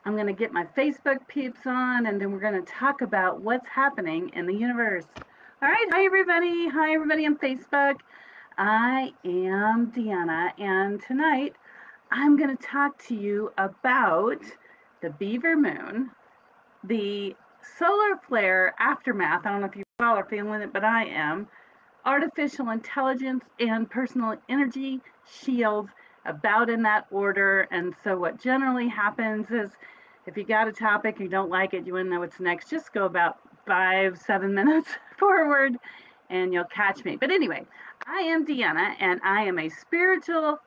I'm going to get my Facebook peeps on, and then we're going to talk about what's happening in the universe. All right, hi everybody. Hi everybody on Facebook. I am Deanna, and tonight I'm going to talk to you about the Beaver moon, the solar flare aftermath. I don't know if you all are feeling it, but I am. Artificial intelligence and personal energy shields, about in that order. And so what generally happens is if you got a topic, you don't like it, you want to know what's next, just go about 5-7 minutes forward and you'll catch me. But anyway, I am Deanna, and I am a spiritual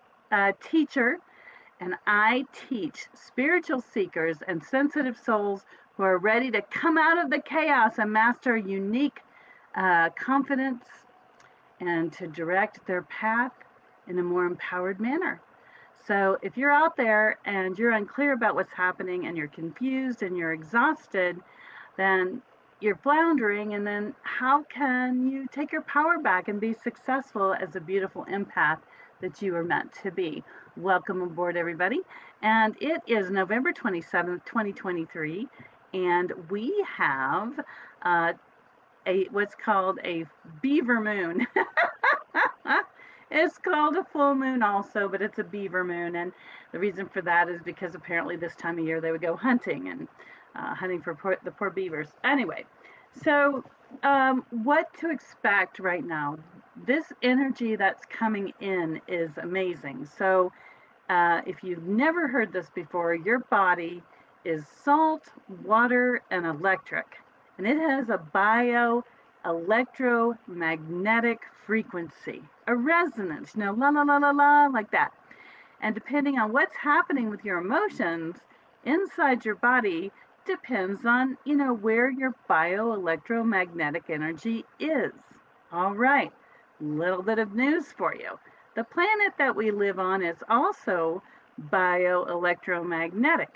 teacher, and I teach spiritual seekers and sensitive souls who are ready to come out of the chaos and master unique confidence and to direct their path in a more empowered manner. So if you're out there and you're unclear about what's happening and you're confused and you're exhausted, then you're floundering, and then how can you take your power back and be successful as a beautiful empath that you are meant to be? Welcome aboard, everybody. And it is November 27th, 2023, and we have what's called a beaver moon. It's called a full moon also, but it's a beaver moon, and the reason for that is because apparently this time of year they would go hunting and hunting for the poor beavers. Anyway, so what to expect right now? This energy that's coming in is amazing. So if you've never heard this before, your body is salt, water, and electric, and it has a electromagnetic frequency, a resonance, la la la la la, like that. And depending on what's happening with your emotions inside your body, depends on, where your bioelectromagnetic energy is. All right, little bit of news for you. The planet that we live on is also bioelectromagnetic,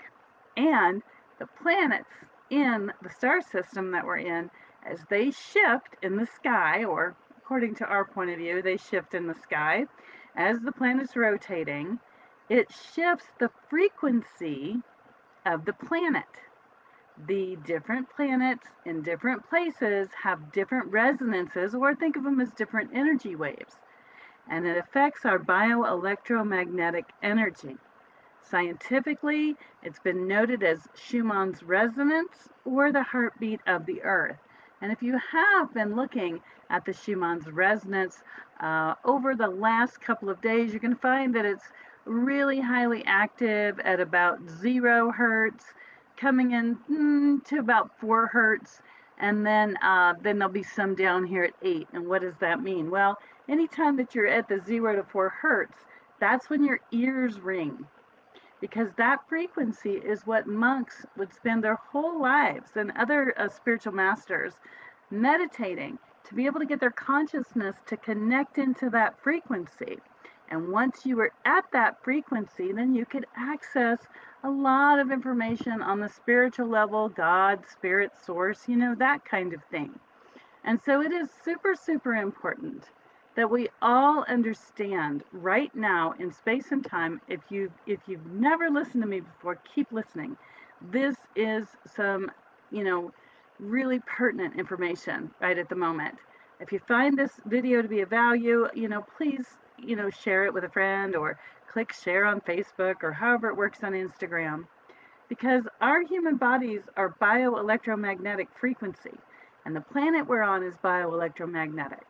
and the planets in the star system that we're in, as they shift in the sky, or according to our point of view, they shift in the sky, as the planet's rotating, it shifts the frequency of the planet. The different planets in different places have different resonances, or think of them as different energy waves, and it affects our bioelectromagnetic energy. Scientifically, it's been noted as Schumann's resonance or the heartbeat of the earth. And if you have been looking at the Schumann's resonance over the last couple of days, you can find that it's really highly active at about 0 hertz, coming in to about 4 hertz, and then there'll be some down here at 8. And what does that mean? Well, anytime that you're at the 0 to 4 hertz, that's when your ears ring, because that frequency is what monks would spend their whole lives, and other spiritual masters, meditating to be able to get their consciousness to connect into that frequency. And once you were at that frequency, then you could access a lot of information on the spiritual level, God, spirit, source, that kind of thing. And so it is super, super important that we all understand right now in space and time. If you've never listened to me before, keep listening. This is some, really pertinent information right at the moment. If you find this video to be of value, please, share it with a friend, or click share on Facebook, or however it works on Instagram, because our human bodies are bioelectromagnetic frequency, and the planet we're on is bioelectromagnetic.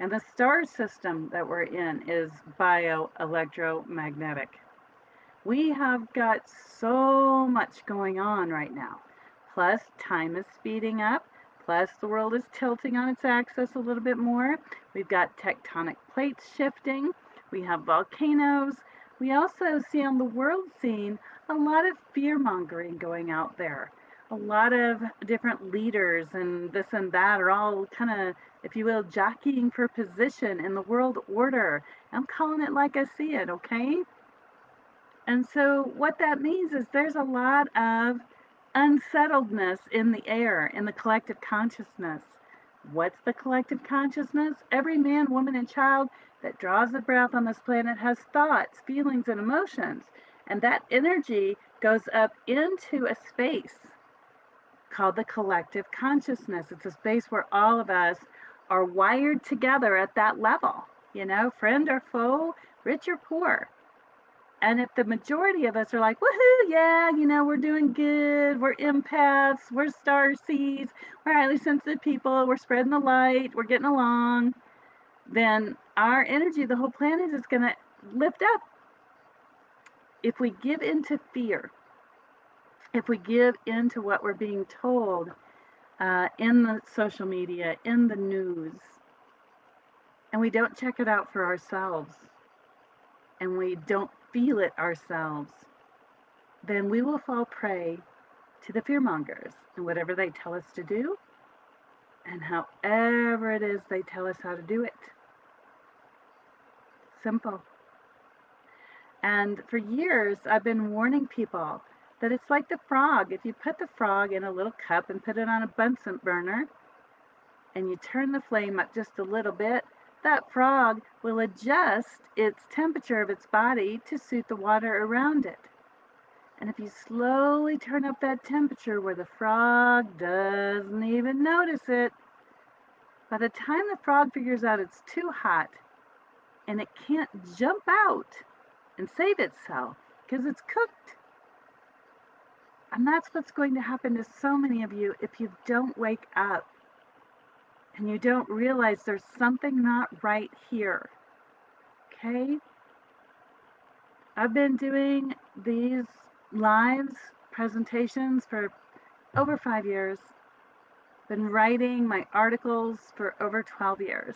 And the star system that we're in is bioelectromagnetic. We have got so much going on right now. Plus, time is speeding up. Plus, the world is tilting on its axis a little bit more. We've got tectonic plates shifting. We have volcanoes. We also see on the world scene a lot of fear-mongering going out there. A lot of different leaders and this and that are all kind of, if you will, jockeying for position in the world order. I'm calling it like I see it, okay? And so what that means is there's a lot of unsettledness in the air, in the collective consciousness. What's the collective consciousness? Every man, woman, and child that draws a breath on this planet has thoughts, feelings, and emotions. And that energy goes up into a space called the collective consciousness. It's a space where all of us are wired together at that level, friend or foe, rich or poor. And if the majority of us are like, woohoo, yeah, we're doing good, we're empaths, we're star seeds, we're highly sensitive people, we're spreading the light, we're getting along, then our energy, the whole planet is going to lift up. If we give into fear, if we give into what we're being told in the social media, in the news, and we don't check it out for ourselves, and we don't feel it ourselves, then we will fall prey to the fearmongers and whatever they tell us to do, and however it is they tell us how to do it. Simple. And for years, I've been warning people that it's like the frog. If you put the frog in a little cup and put it on a Bunsen burner, and you turn the flame up just a little bit, that frog will adjust its temperature of its body to suit the water around it. And if you slowly turn up that temperature where the frog doesn't even notice it, by the time the frog figures out it's too hot and it can't jump out and save itself because it's cooked. And that's what's going to happen to so many of you if you don't wake up and you don't realize there's something not right here. Okay? I've been doing these lives, presentations for over 5 years. Been writing my articles for over 12 years.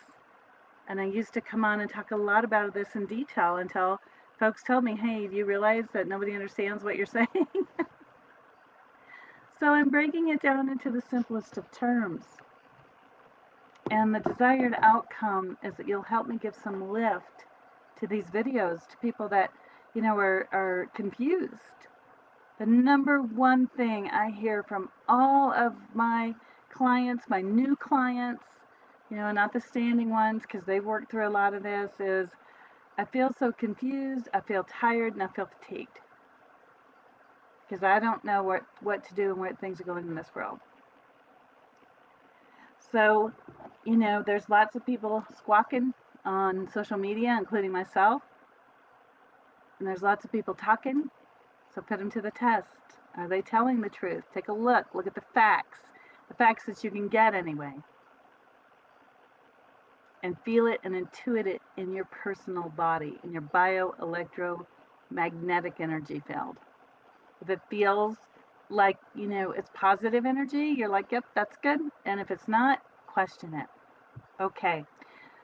And I used to come on and talk a lot about this in detail until folks told me, hey, do you realize that nobody understands what you're saying? So I'm breaking it down into the simplest of terms. And the desired outcome is that you'll help me give some lift to these videos to people that, are confused. The number one thing I hear from all of my clients, my new clients, not the standing ones because they've worked through a lot of this, is I feel so confused, I feel tired, and I feel fatigued because I don't know what to do and where things are going in this world. So, there's lots of people squawking on social media, including myself, and there's lots of people talking, so put them to the test. Are they telling the truth? Take a look at the facts that you can get anyway, and feel it and intuit it in your personal body, in your bioelectromagnetic energy field. If it feels like, it's positive energy, you're like, yep, that's good. And if it's not, question it. Okay.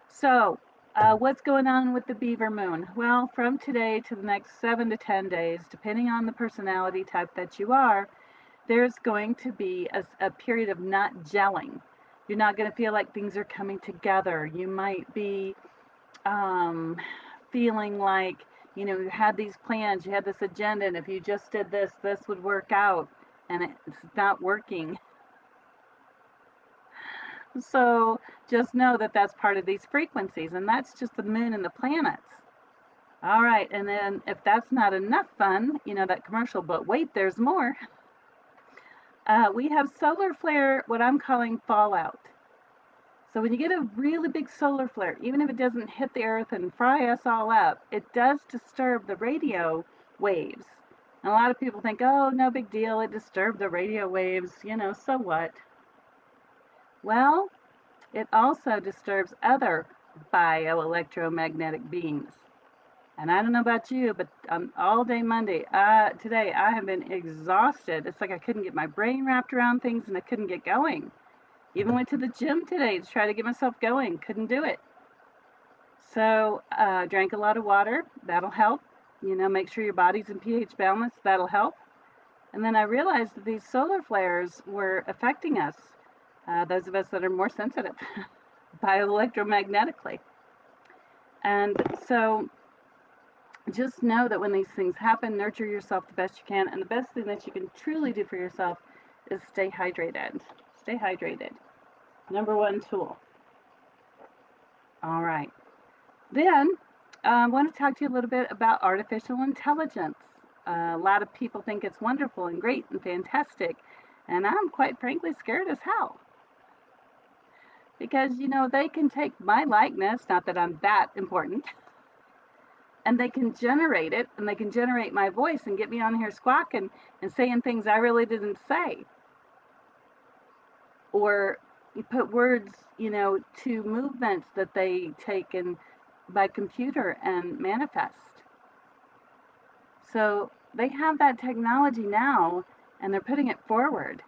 So, what's going on with the Beaver moon? Well, from today to the next 7 to 10 days, depending on the personality type that you are, there's going to be a period of not gelling. You're not going to feel like things are coming together. You might be feeling like, you had these plans, you had this agenda, and if you just did this, this would work out, and it's not working. So just know that that's part of these frequencies, and that's just the moon and the planets. All right, and then if that's not enough fun, that commercial, but wait, there's more. We have solar flare, what I'm calling fallout. So when you get a really big solar flare, even if it doesn't hit the earth and fry us all up, it does disturb the radio waves. And a lot of people think, oh, no big deal, it disturbed the radio waves, so what? Well, it also disturbs other bioelectromagnetic beings. And I don't know about you, but all day Monday, today, I have been exhausted. It's like I couldn't get my brain wrapped around things and I couldn't get going. Even went to the gym today to try to get myself going. Couldn't do it. So drank a lot of water. That'll help. Make sure your body's in pH balance. That'll help. And then I realized that these solar flares were affecting us, those of us that are more sensitive bioelectromagnetically. And so just know that when these things happen, nurture yourself the best you can. And the best thing that you can truly do for yourself is stay hydrated. Stay hydrated. Number one tool. All right. Then I want to talk to you a little bit about artificial intelligence. A lot of people think it's wonderful and great and fantastic, and I'm quite frankly scared as hell. Because, they can take my likeness, not that I'm that important, and they can generate it, and they can generate my voice and get me on here squawking and saying things I really didn't say. Or you put words, to movements that they take and by computer and manifest. So they have that technology now, and they're putting it forward.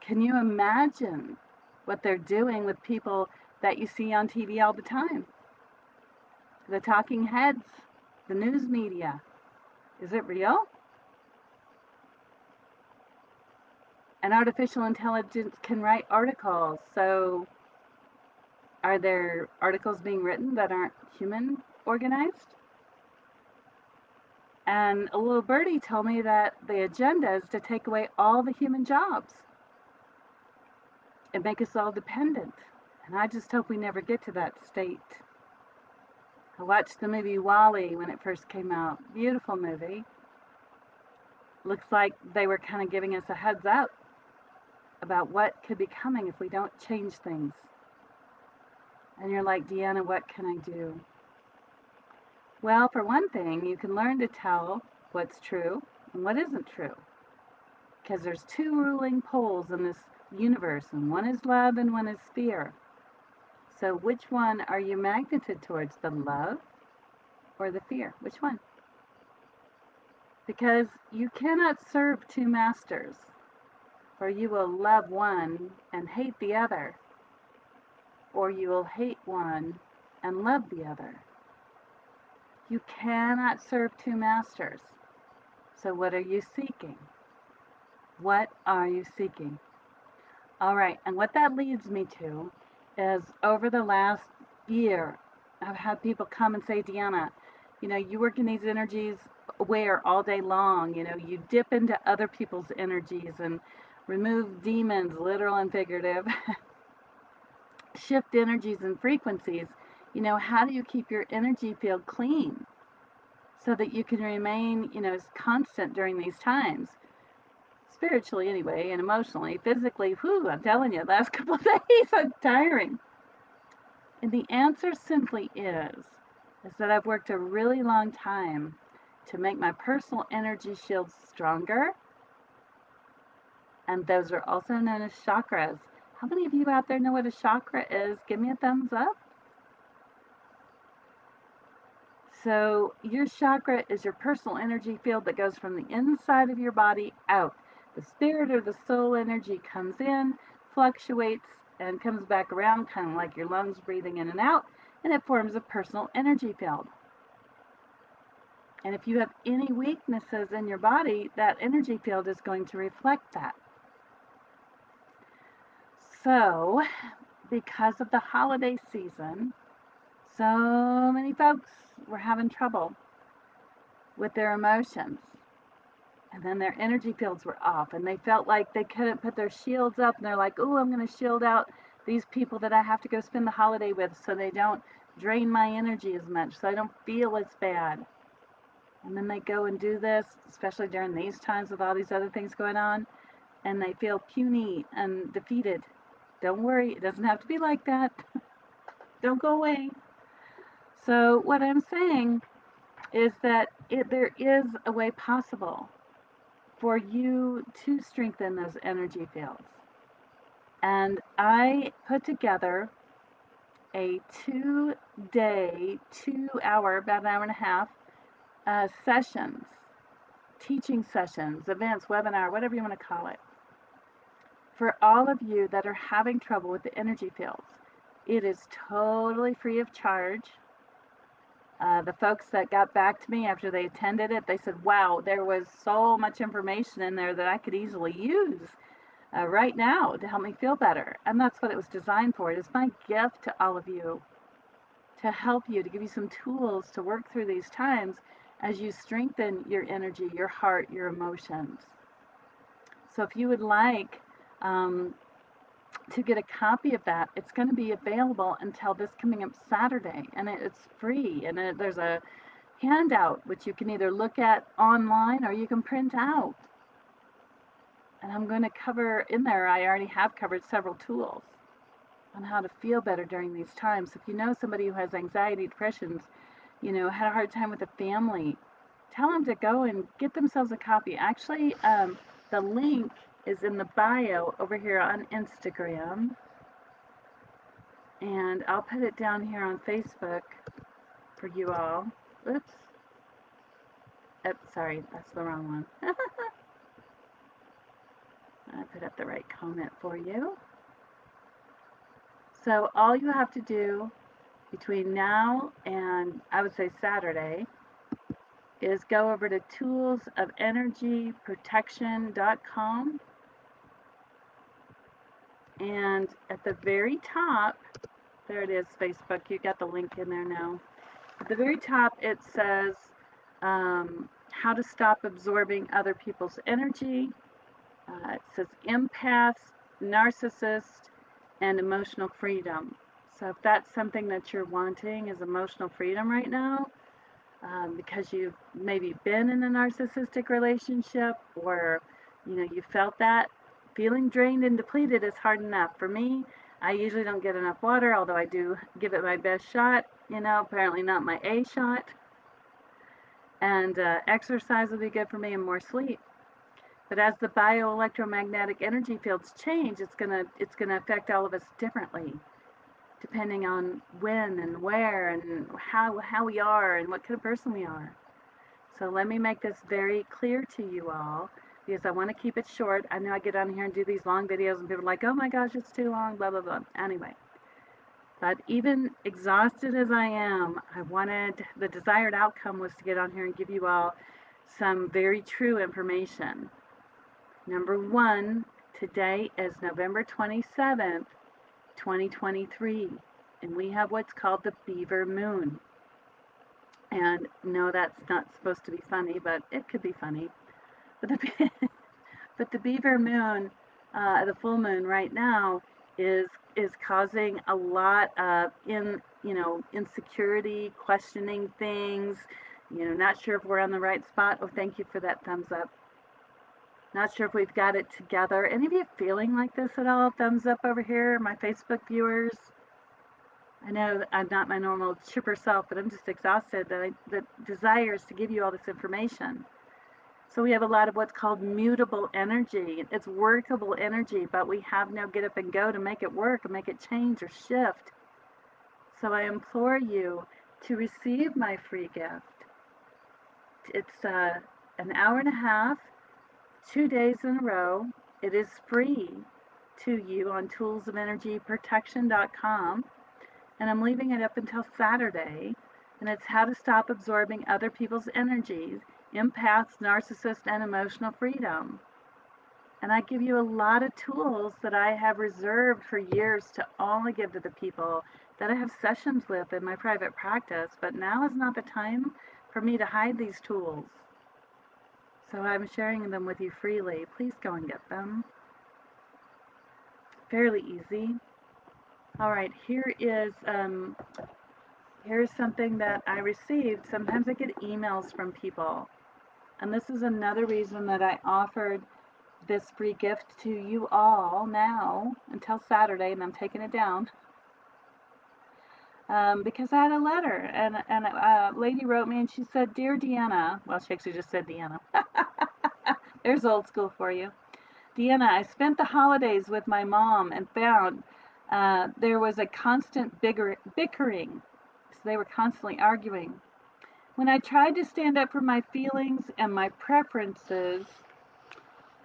Can you imagine what they're doing with people that you see on TV all the time? The talking heads, the news media. Is it real? And artificial intelligence can write articles. So are there articles being written that aren't human organized? And a little birdie told me that the agenda is to take away all the human jobs and make us all dependent. And I just hope we never get to that state. I watched the movie WALL-E when it first came out. Beautiful movie. Looks like they were kind of giving us a heads up about what could be coming if we don't change things. And you're like, Deanna, what can I do? Well, for one thing, you can learn to tell what's true and what isn't true. Because there's two ruling poles in this universe, and one is love and one is fear. So which one are you magneted towards, the love or the fear? Which one? Because you cannot serve two masters, for you will love one and hate the other, or you will hate one and love the other. You cannot serve two masters. So what are you seeking? What are you seeking? All right, and what that leads me to is over the last year, I've had people come and say, Deanna, you work in these energies where all day long, you dip into other people's energies and remove demons, literal and figurative, shift energies and frequencies. How do you keep your energy field clean so that you can remain, constant during these times? Spiritually anyway, and emotionally, physically, I'm telling you, the last couple of days, I'm tiring. And the answer simply is that I've worked a really long time to make my personal energy shields stronger. And those are also known as chakras. How many of you out there know what a chakra is? Give me a thumbs up. So your chakra is your personal energy field that goes from the inside of your body out. The spirit or the soul energy comes in, fluctuates, and comes back around, kind of like your lungs breathing in and out, and it forms a personal energy field. And if you have any weaknesses in your body, that energy field is going to reflect that. So, because of the holiday season, so many folks were having trouble with their emotions. And then their energy fields were off, and they felt like they couldn't put their shields up, and they're like, oh, I'm going to shield out these people that I have to go spend the holiday with so they don't drain my energy as much, so I don't feel as bad. And then they go and do this, especially during these times with all these other things going on, and they feel puny and defeated. Don't worry, it doesn't have to be like that. Don't go away. So what I'm saying is that there is a way possible for you to strengthen those energy fields. And I put together a 2-day, 2-hour, about an hour and a half, sessions, teaching sessions, events, webinar, whatever you want to call it, for all of you that are having trouble with the energy fields. It is totally free of charge. The folks that got back to me after they attended it, they said, wow, there was so much information in there that I could easily use right now to help me feel better. And that's what it was designed for. It is my gift to all of you, to help you, to give you some tools to work through these times as you strengthen your energy, your heart, your emotions. So if you would like to get a copy of that, it's going to be available until this coming up Saturday, and it's free, and there's a handout, which you can either look at online or you can print out. And I'm going to cover in there, I already have covered several tools on how to feel better during these times. If you know somebody who has anxiety, depressions, had a hard time with a family, tell them to go and get themselves a copy. Actually, the link is in the bio over here on Instagram, and I'll put it down here on Facebook for you all. Oops. Oh, sorry, that's the wrong one. I put up the right comment for you. So all you have to do between now and I would say Saturday is go over to toolsofenergyprotection.com, and at the very top, there it is, Facebook, you got the link in there now. At the very top it says how to stop absorbing other people's energy. It says empaths, narcissist, and emotional freedom. So if that's something that you're wanting is emotional freedom right now, because you've maybe been in a narcissistic relationship, or you felt that feeling drained and depleted is hard enough. For me, I usually don't get enough water, although I do give it my best shot, apparently not my A shot. And exercise will be good for me, and more sleep. But as the bioelectromagnetic energy fields change, it's gonna affect all of us differently, depending on when and where and how we are and what kind of person we are. So let me make this very clear to you all, because I want to keep it short. I know I get on here and do these long videos and people are like, oh my gosh, it's too long, blah, blah, blah. Anyway, but even exhausted as I am, the desired outcome was to get on here and give you all some very true information. Number one, today is November 27th, 2023, and we have what's called the Beaver moon. And no, that's not supposed to be funny, but it could be funny. But the Beaver moon, the full moon right now, is causing a lot of insecurity, questioning things. Not sure if we're on the right spot. Oh, thank you for that thumbs up. Not sure if we've got it together. Any of you feeling like this at all? Thumbs up over here, my Facebook viewers. I know I'm not my normal chipper self, but I'm just exhausted. The desire is to give you all this information. So we have a lot of what's called mutable energy. It's workable energy, but we have no get up and go to make it work and make it change or shift. So I implore you to receive my free gift. It's an hour and a half, 2 days in a row. It is free to you on toolsofenergyprotection.com. And I'm leaving it up until Saturday, and it's how to stop absorbing other people's energies, empaths, narcissists, and emotional freedom. And I give you a lot of tools that I have reserved for years to only give to the people that I have sessions with in my private practice, but now is not the time for me to hide these tools. So I'm sharing them with you freely. Please go and get them. Fairly easy. All right, here's something that I received. Sometimes I get emails from people, and this is another reason that I offered this free gift to you all now until Saturday, and I'm taking it down, because I had a letter, and a lady wrote me, and she said, "Dear Deanna," well, she actually just said Deanna. There's old school for you. Deanna, I spent the holidays with my mom and found there was a constant bickering. So they were constantly arguing. When I tried to stand up for my feelings and my preferences,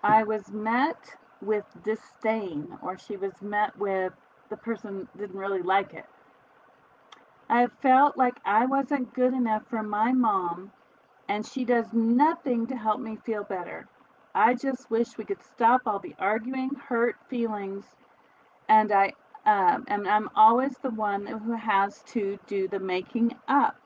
I was met with disdain, or she was met with the person didn't really like it. I felt like I wasn't good enough for my mom, and she does nothing to help me feel better. I just wish we could stop all the arguing, hurt feelings, and I'm always the one who has to do the making up.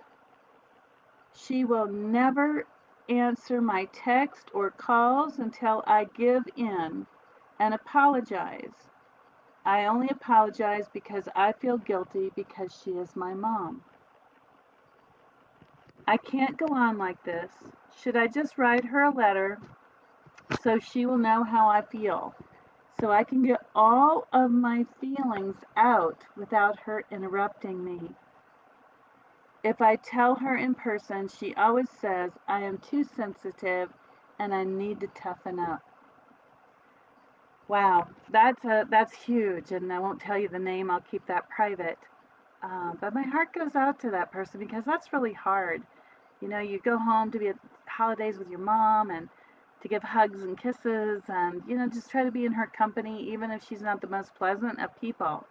She will never answer my text or calls until I give in and apologize. I only apologize because I feel guilty because she is my mom. I can't go on like this. Should I just write her a letter so she will know how I feel? So I can get all of my feelings out without her interrupting me. If I tell her in person, she always says I am too sensitive and I need to toughen up. Wow, that's huge, and I won't tell you the name. I'll keep that private. But my heart goes out to that person because that's really hard. You know, you go home to be at holidays with your mom and to give hugs and kisses and, just try to be in her company, even if she's not the most pleasant of people.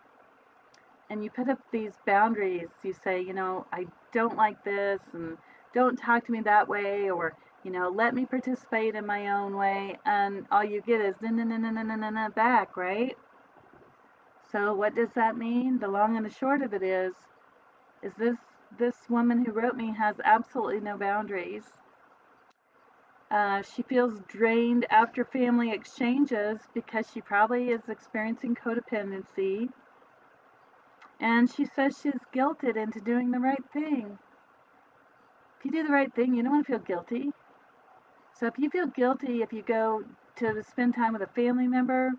And you put up these boundaries. You say, I don't like this and don't talk to me that way, or, let me participate in my own way. And all you get is na na na na na na na back, right? So what does that mean? The long and the short of it is this woman who wrote me has absolutely no boundaries. She feels drained after family exchanges because she probably is experiencing codependency. And she says she's guilted into doing the right thing. If you do the right thing, you don't want to feel guilty. So if you feel guilty if you go to spend time with a family member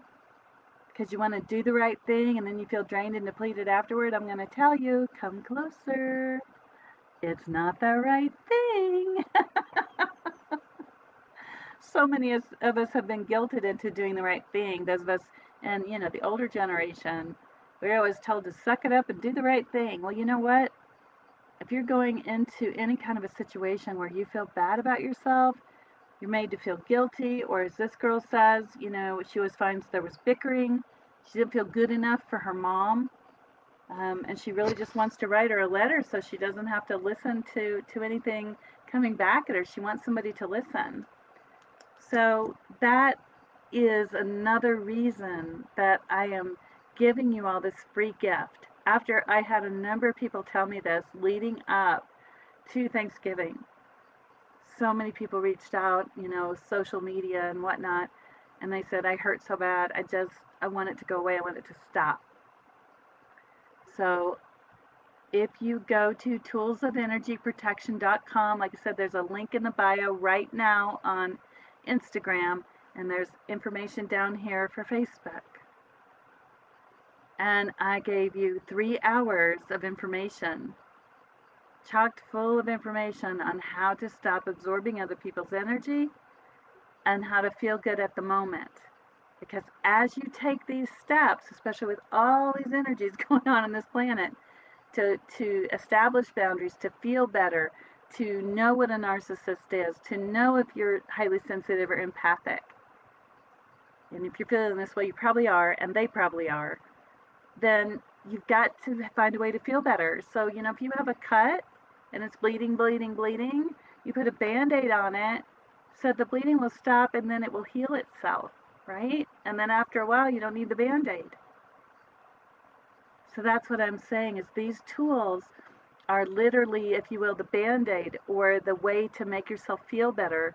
because you want to do the right thing and then you feel drained and depleted afterward, I'm going to tell you, come closer. It's not the right thing. So many of us have been guilted into doing the right thing. Those of us in, the older generation, we're always told to suck it up and do the right thing. Well, you know what? If you're going into any kind of a situation where you feel bad about yourself, you're made to feel guilty, or as this girl says, she always finds there was bickering. She didn't feel good enough for her mom. And she really just wants to write her a letter so she doesn't have to listen to anything coming back at her. She wants somebody to listen. So that is another reason that I am giving you all this free gift. After I had a number of people tell me this leading up to Thanksgiving, so many people reached out, social media and whatnot, and they said, I hurt so bad. I want it to go away. I want it to stop. So if you go to toolsofenergyprotection.com, like I said, there's a link in the bio right now on Instagram, and there's information down here for Facebook. And I gave you 3 hours of information, chocked full of information on how to stop absorbing other people's energy and how to feel good at the moment. Because as you take these steps, especially with all these energies going on this planet, to establish boundaries, to feel better, to know what a narcissist is, to know if you're highly sensitive or empathic. And if you're feeling this way, you probably are, and they probably are, then you've got to find a way to feel better. So, if you have a cut and it's bleeding, bleeding, bleeding, you put a Band-Aid on it so the bleeding will stop and then it will heal itself, right? And then after a while, you don't need the Band-Aid. So that's what I'm saying is these tools are literally, if you will, the Band-Aid or the way to make yourself feel better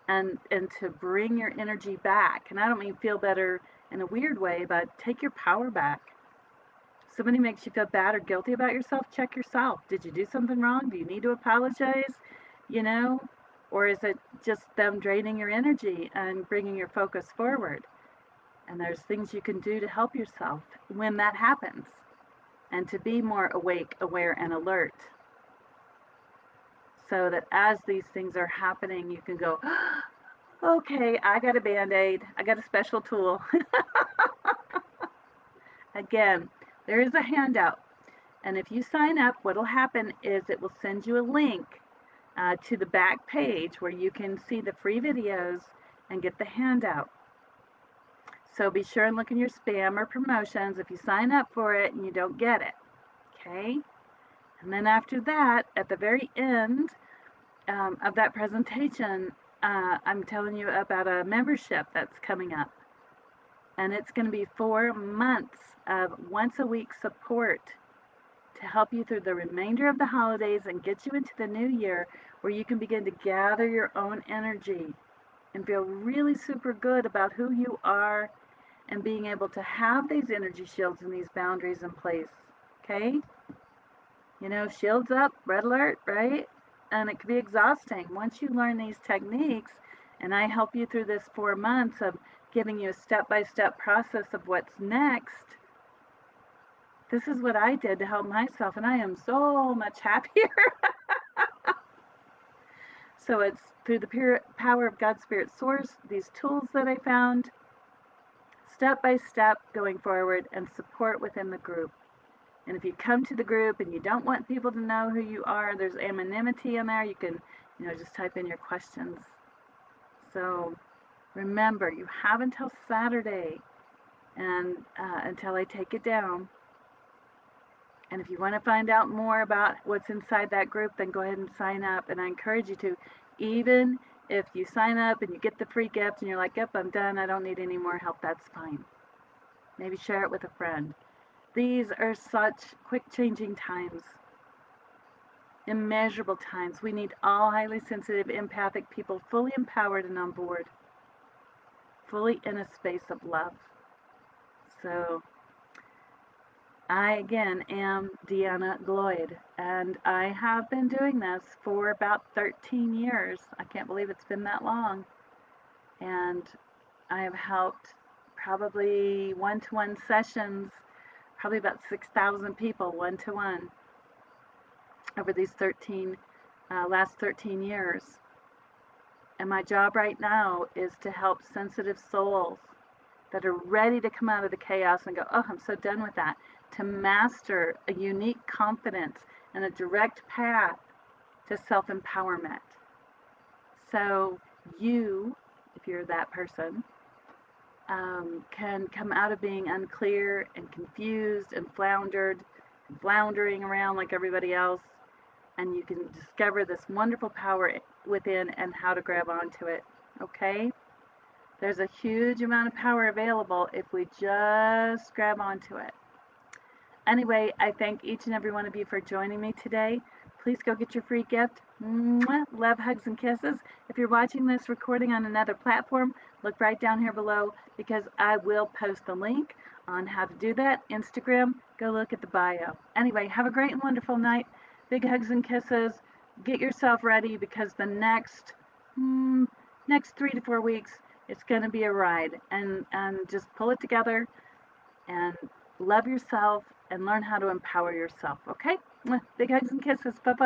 and to bring your energy back. And I don't mean feel better in a weird way, but take your power back. Somebody makes you feel bad or guilty about yourself, check yourself. Did you do something wrong? Do you need to apologize? You know? Or is it just them draining your energy and bringing your focus forward? And there's things you can do to help yourself when that happens and to be more awake, aware, and alert. So that as these things are happening, you can go, okay, I got a Band-Aid. I got a special tool. Again, there is a handout. And if you sign up, what will happen is it will send you a link to the back page where you can see the free videos and get the handout. So be sure and look in your spam or promotions if you sign up for it and you don't get it. Okay? And then after that, at the very end of that presentation, I'm telling you about a membership that's coming up. And it's going to be 4 months of once a week support to help you through the remainder of the holidays and get you into the new year where you can begin to gather your own energy and feel really super good about who you are and being able to have these energy shields and these boundaries in place. Okay? Shields up, red alert, right? and it can be exhausting. Once you learn these techniques, and I help you through this 4 months of giving you a step-by-step process of what's next, this is what I did to help myself, and I am so much happier. So it's through the pure power of God's Spirit Source, these tools that I found, step by step going forward, and support within the group. And if you come to the group and you don't want people to know who you are, there's anonymity in there. You can, just type in your questions. So remember, you have until Saturday, and until I take it down. And if you want to find out more about what's inside that group, then go ahead and sign up. And I encourage you to, even if you sign up and you get the free gift and you're like, yep, I'm done, I don't need any more help, that's fine. Maybe share it with a friend. These are such quick changing times, immeasurable times. We need all highly sensitive, empathic people fully empowered and on board, fully in a space of love. So I, again, am Deanna Gloyd, and I have been doing this for about 13 years. I can't believe it's been that long. And I have helped probably one-to-one sessions, probably about 6,000 people one-to-one over these last 13 years. And my job right now is to help sensitive souls that are ready to come out of the chaos and go, oh, I'm so done with that, to master a unique confidence and a direct path to self-empowerment. So you, if you're that person, can come out of being unclear and confused and floundering around like everybody else, and you can discover this wonderful power within and how to grab onto it, okay? There's a huge amount of power available if we just grab onto it. Anyway, I thank each and every one of you for joining me today. Please go get your free gift. Mwah. Love, hugs, and kisses. If you're watching this recording on another platform, look right down here below because I will post the link on how to do that. Instagram, go look at the bio. Anyway, have a great and wonderful night. Big hugs and kisses. Get yourself ready because the next 3 to 4 weeks, it's going to be a ride. And just pull it together and love yourself and learn how to empower yourself, okay? Big hugs and kisses. Bye-bye.